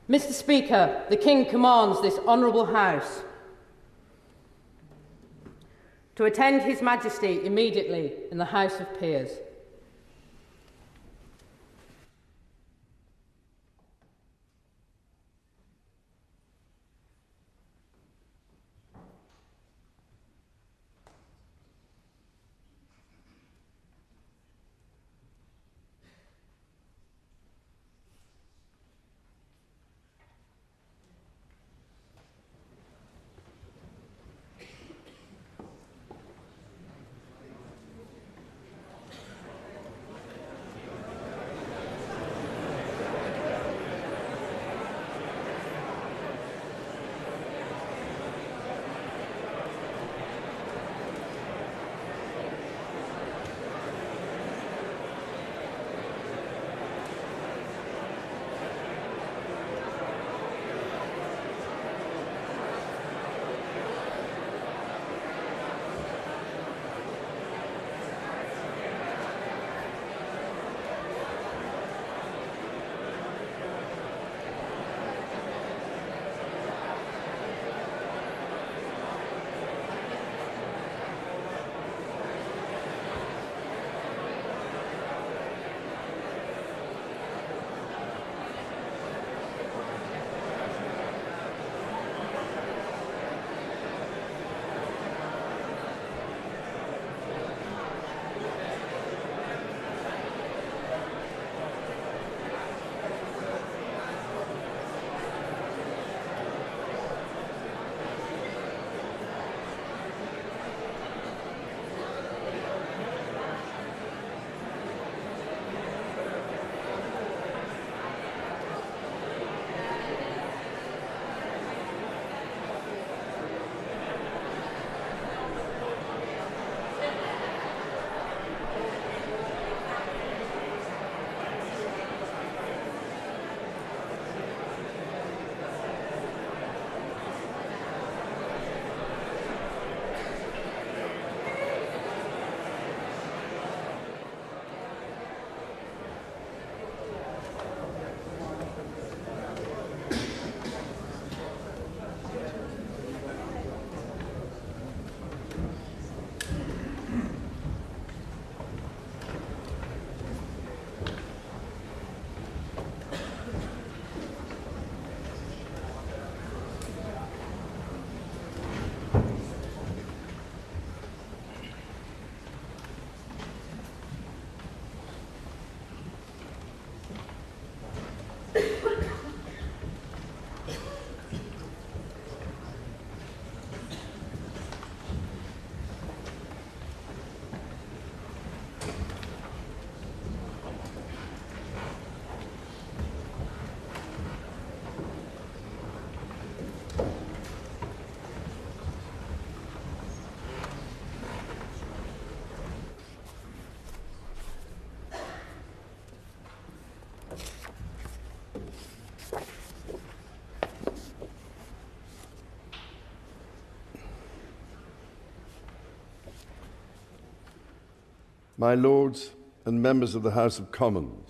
Mr. Speaker, the King commands this Honourable House to attend His Majesty immediately in the House of Peers. My Lords and members of the House of Commons,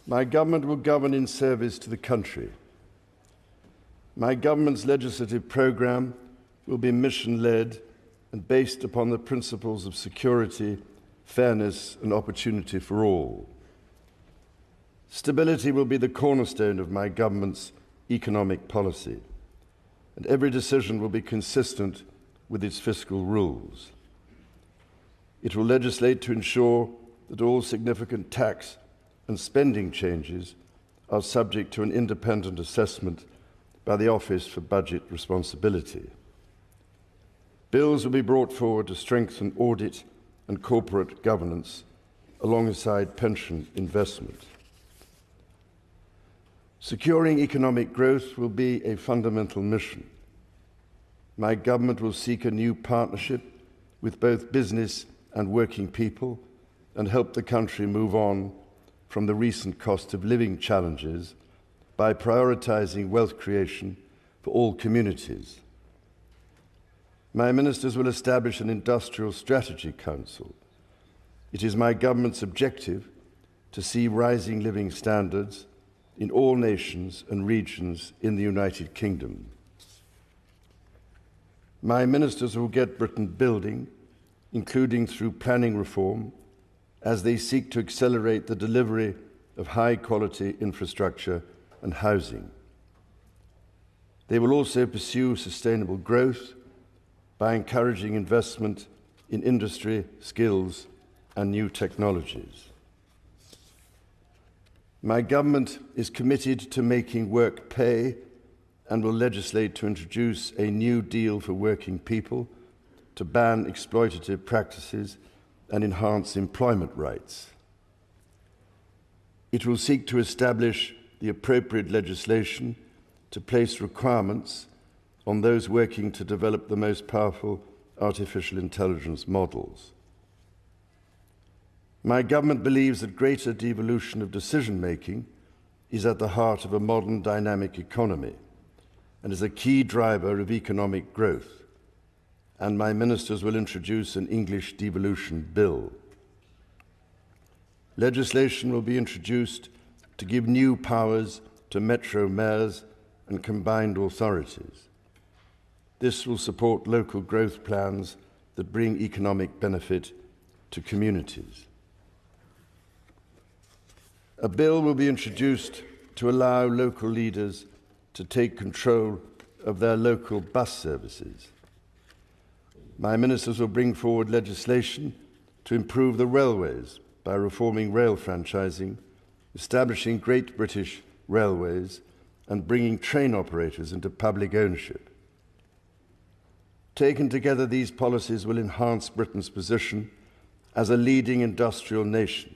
my government will govern in service to the country. My government's legislative programme will be mission-led and based upon the principles of security, fairness and opportunity for all. Stability will be the cornerstone of my government's economic policy, and every decision will be consistent with its fiscal rules. It will legislate to ensure that all significant tax and spending changes are subject to an independent assessment by the Office for Budget Responsibility. Bills will be brought forward to strengthen audit and corporate governance alongside pension investment. Securing economic growth will be a fundamental mission. My government will seek a new partnership with both business and working people and help the country move on from the recent cost of living challenges by prioritising wealth creation for all communities. My ministers will establish an Industrial Strategy Council. It is my government's objective to see rising living standards in all nations and regions in the United Kingdom. My ministers will get Britain building, including through planning reform, as they seek to accelerate the delivery of high-quality infrastructure and housing. They will also pursue sustainable growth by encouraging investment in industry, skills, and new technologies. My government is committed to making work pay and will legislate to introduce a new deal for working people, to ban exploitative practices and enhance employment rights. It will seek to establish the appropriate legislation to place requirements on those working to develop the most powerful artificial intelligence models. My government believes that greater devolution of decision-making is at the heart of a modern dynamic economy and is a key driver of economic growth, and my ministers will introduce an English devolution bill. Legislation will be introduced to give new powers to metro mayors and combined authorities. This will support local growth plans that bring economic benefit to communities. A bill will be introduced to allow local leaders to take control of their local bus services. My ministers will bring forward legislation to improve the railways by reforming rail franchising, establishing Great British Railways, and bringing train operators into public ownership. Taken together, these policies will enhance Britain's position as a leading industrial nation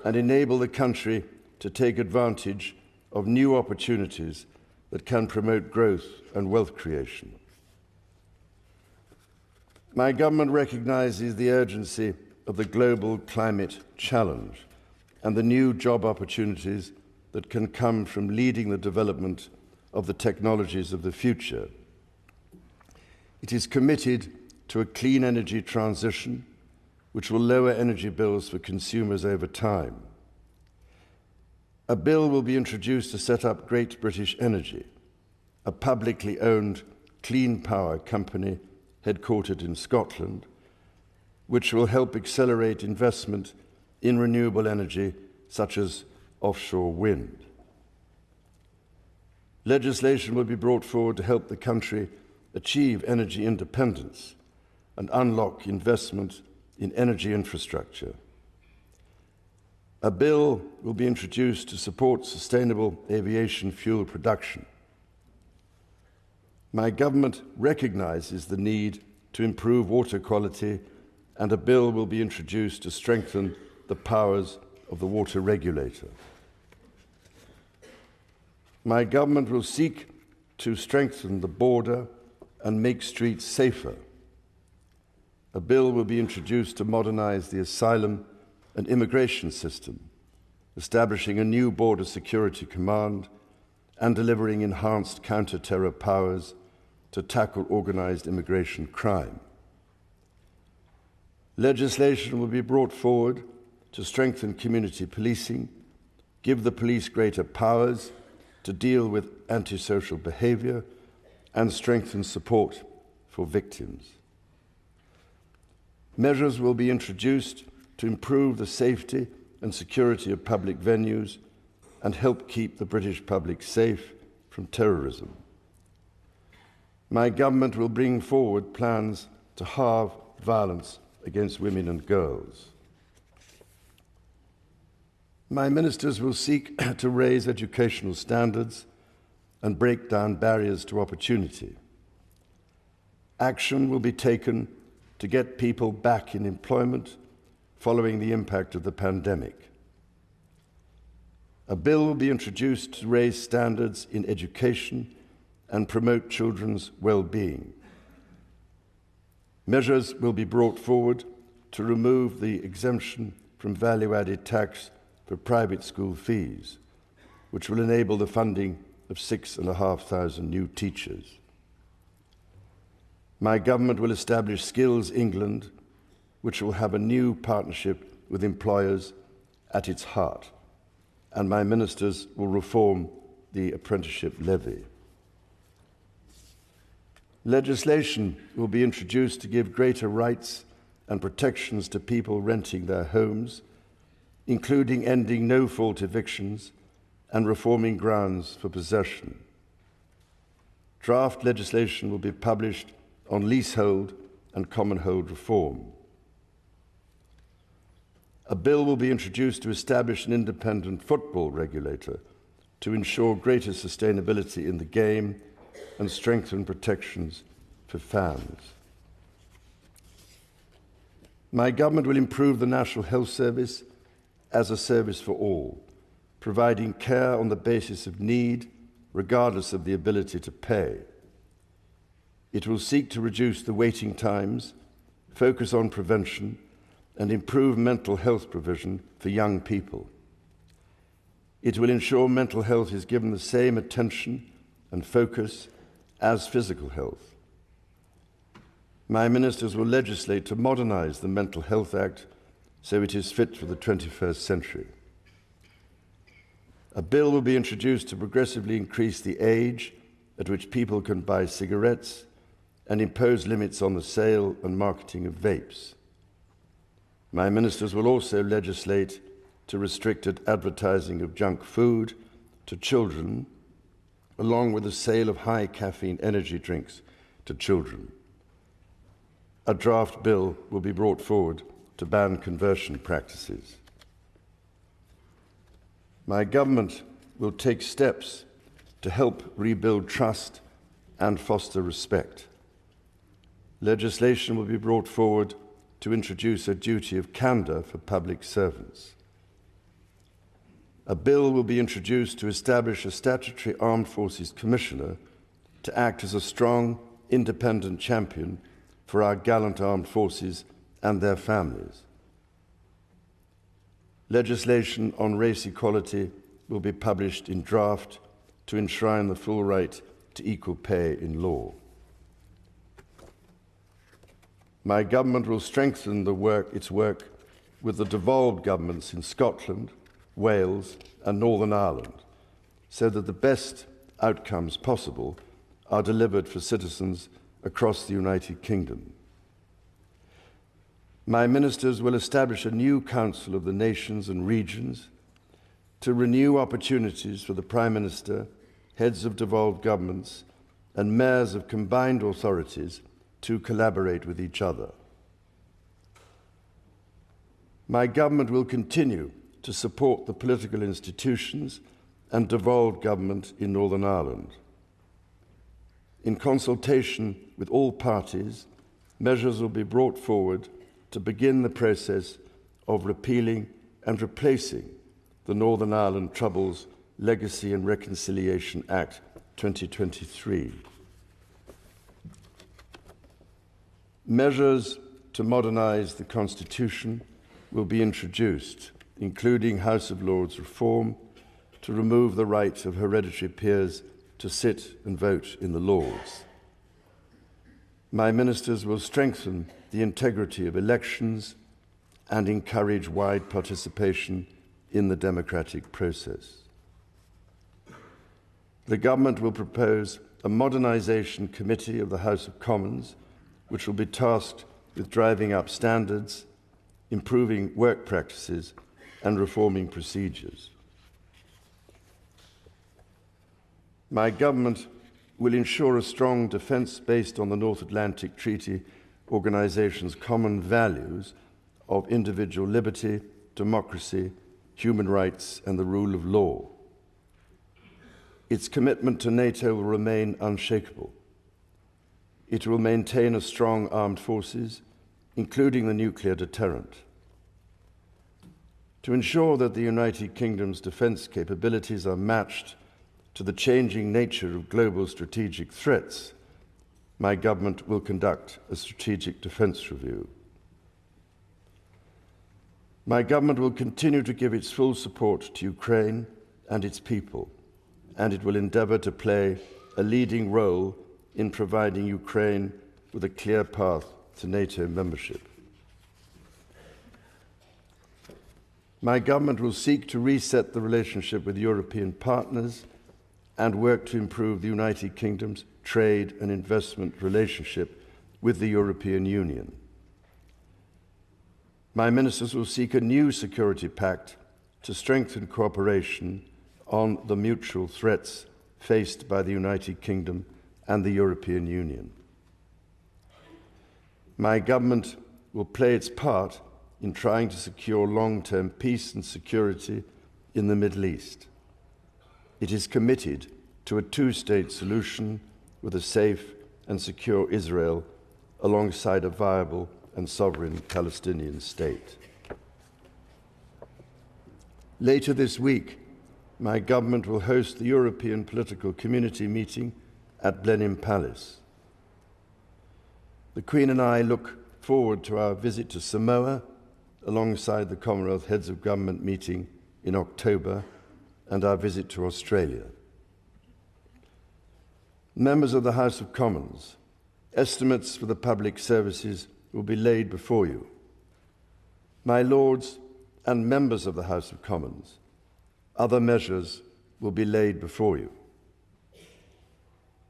and enable the country to take advantage of new opportunities that can promote growth and wealth creation. My government recognises the urgency of the global climate challenge and the new job opportunities that can come from leading the development of the technologies of the future. It is committed to a clean energy transition which will lower energy bills for consumers over time. A bill will be introduced to set up Great British Energy, a publicly owned clean power company headquartered in Scotland, which will help accelerate investment in renewable energy such as offshore wind. Legislation will be brought forward to help the country achieve energy independence and unlock investment in energy infrastructure. A bill will be introduced to support sustainable aviation fuel production. My government recognises the need to improve water quality, and a bill will be introduced to strengthen the powers of the water regulator. My government will seek to strengthen the border and make streets safer. A bill will be introduced to modernise the asylum and immigration system, establishing a new border security command and delivering enhanced counter-terror powers to tackle organised immigration crime. Legislation will be brought forward to strengthen community policing, give the police greater powers to deal with antisocial behaviour, and strengthen support for victims. Measures will be introduced to improve the safety and security of public venues and help keep the British public safe from terrorism. My government will bring forward plans to halve violence against women and girls. My ministers will seek to raise educational standards and break down barriers to opportunity. Action will be taken to get people back in employment following the impact of the pandemic. A bill will be introduced to raise standards in education and promote children's well-being. Measures will be brought forward to remove the exemption from value-added tax for private school fees, which will enable the funding of 6,500 new teachers. My government will establish Skills England, which will have a new partnership with employers at its heart. and my ministers will reform the apprenticeship levy. Legislation will be introduced to give greater rights and protections to people renting their homes, including ending no-fault evictions and reforming grounds for possession. Draft legislation will be published on leasehold and commonhold reform. A bill will be introduced to establish an independent football regulator to ensure greater sustainability in the game and strengthen protections for fans. My government will improve the National Health Service as a service for all, providing care on the basis of need, regardless of the ability to pay. It will seek to reduce the waiting times, focus on prevention, and improve mental health provision for young people. It will ensure mental health is given the same attention and focus as physical health. My ministers will legislate to modernise the Mental Health Act so it is fit for the 21st century. A bill will be introduced to progressively increase the age at which people can buy cigarettes and impose limits on the sale and marketing of vapes. My ministers will also legislate to restrict advertising of junk food to children, along with the sale of high caffeine energy drinks to children. A draft bill will be brought forward to ban conversion practices. My government will take steps to help rebuild trust and foster respect. Legislation will be brought forward to introduce a duty of candour for public servants. A bill will be introduced to establish a statutory Armed Forces Commissioner to act as a strong, independent champion for our gallant armed forces and their families. Legislation on race equality will be published in draft to enshrine the full right to equal pay in law. My government will strengthen its work with the devolved governments in Scotland, Wales and Northern Ireland so that the best outcomes possible are delivered for citizens across the United Kingdom. My ministers will establish a new Council of the Nations and Regions to renew opportunities for the Prime Minister, heads of devolved governments and mayors of combined authorities to collaborate with each other. My government will continue to support the political institutions and devolved government in Northern Ireland. In consultation with all parties, measures will be brought forward to begin the process of repealing and replacing the Northern Ireland Troubles Legacy and Reconciliation Act 2023. Measures to modernise the Constitution will be introduced, including House of Lords reform, to remove the right of hereditary peers to sit and vote in the Lords. My ministers will strengthen the integrity of elections and encourage wide participation in the democratic process. The government will propose a modernisation committee of the House of Commons, which will be tasked with driving up standards, improving work practices and reforming procedures. My government will ensure a strong defence based on the North Atlantic Treaty Organisation's common values of individual liberty, democracy, human rights and the rule of law. Its commitment to NATO will remain unshakable. It will maintain a strong armed forces, including the nuclear deterrent. To ensure that the United Kingdom's defence capabilities are matched to the changing nature of global strategic threats, my government will conduct a strategic defence review. My government will continue to give its full support to Ukraine and its people, and it will endeavour to play a leading role in providing Ukraine with a clear path to NATO membership. My government will seek to reset the relationship with European partners and work to improve the United Kingdom's trade and investment relationship with the European Union. My ministers will seek a new security pact to strengthen cooperation on the mutual threats faced by the United Kingdom and the European Union. My government will play its part in trying to secure long-term peace and security in the Middle East. It is committed to a two-state solution with a safe and secure Israel alongside a viable and sovereign Palestinian state. Later this week, my government will host the European Political Community meeting at Blenheim Palace. The Queen and I look forward to our visit to Samoa alongside the Commonwealth Heads of Government meeting in October and our visit to Australia. Members of the House of Commons, estimates for the public services will be laid before you. My Lords and members of the House of Commons, other measures will be laid before you.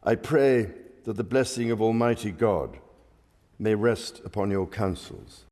I pray that the blessing of Almighty God may rest upon your councils.